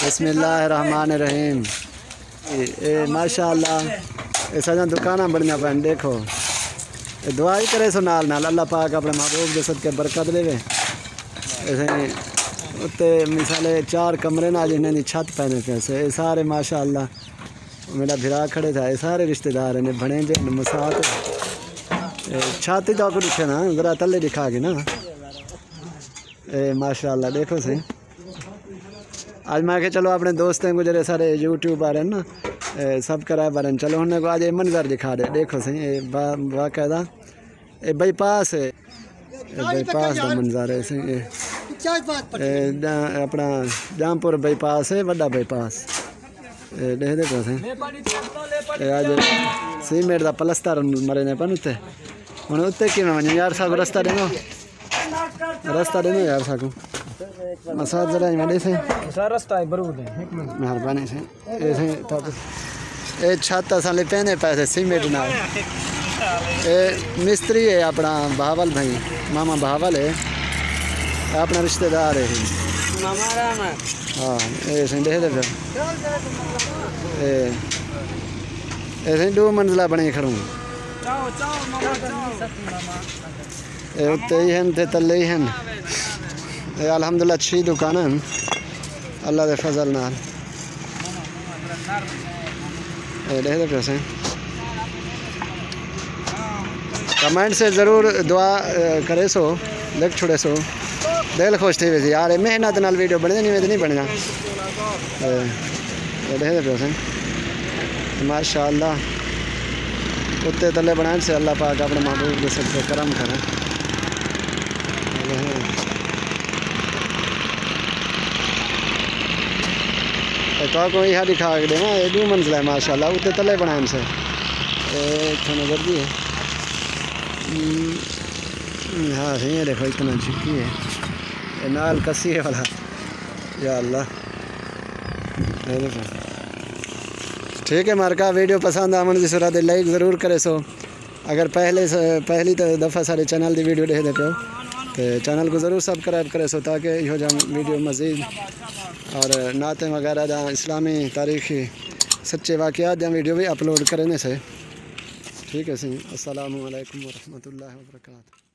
بسم اللہ الرحمن الرحیم۔ ماشاء اللہ سجا دکاناں بڑیاں پہن دیکھو، دعا ہی کرے سو نال نال اللہ پاک اپنے محبوب کے صدقے برکت دے اتنے مثالے 4 کمرے نہ جنہیں دی چھت پہنے پیسے یہ سارے ماشاء اللہ میرا بھرا کھڑے تھا، یہ سارے رشتہ دار نے بنے جے مساط چھت تو کو دکھے نا ذرا تلے دکھا کے نا ماشاء اللہ دیکھو سی۔ آج میں کہ چلو اپنے دوستیں کو جڑے سارے یوٹیوبر ہیں نا سبسکرائبر ہیں، چلو انہیں کو آج یہ منظر دکھا دے دیکھو سی۔ یہ باقاعدہ یہ بائی پاس ہے، بائی پاس کا منظر ہے سی۔ اپنا جامپور بائی پاس ہے، وڈا بائی پاس دیکھ دیکھو سی۔ آج سیمنٹ کا پلستر مرے نے پن اتنے ہوں اتنے کی میں یار ساکو رستہ دینا یار ساکو مساج ذرا میں سے مہربانی سے یہ چھت اصل پہنے پیسے سیمنٹ نال۔ مستری ہے اپنا بہاول بھائی، ماما بہاول ہے اپنا رشتہ دار ہے۔ ہاں یہ دیکھ دے ایسے 2 منزلہ بنے کھڑوں اتنے ہی ہیں تے تلے ہی ہیں۔ الحمدللہ اچھی دکان ہے اللہ دے فضل نال۔ دیکھ دے پیسے کمنٹ سے ضرور دعا کرے سو، لکھ چھوڑے سو، دل خوش تھی ویسے یار محنت نال ویڈیو بنے نہیں نہیں بننا۔ دیکھ دے پیسے ماشاء اللہ اتنے تلے بنائیں سے اللہ پاک اپنے محبوب کے صدقے کرم کریں۔ تو کو یہ دکھا کے دینا یہ 2 منزلہ ہے ماشاء اللہ اتنے تلے بنائیں سے نظر دی ہے۔ ہاں یہ دیکھو اتنا جھکی ہے یہ نال کسی ہے والا یا اللہ۔ ٹھیک ہے مارکا ویڈیو پسند آمن کی صورت لائک ضرور کرے سو۔ اگر پہلی دفعہ سارے چینل دی ویڈیو دیکھ دے پہ تو چینل کو ضرور سبسکرائب کرے سو تاکہ یہ جا ویڈیو مزید اور نعتیں وغیرہ جہاں اسلامی تاریخی سچے واقعات جہاں ویڈیو بھی اپلوڈ کرنے سے۔ ٹھیک ہے سی، السلام علیکم ورحمۃ اللہ وبرکاتہ۔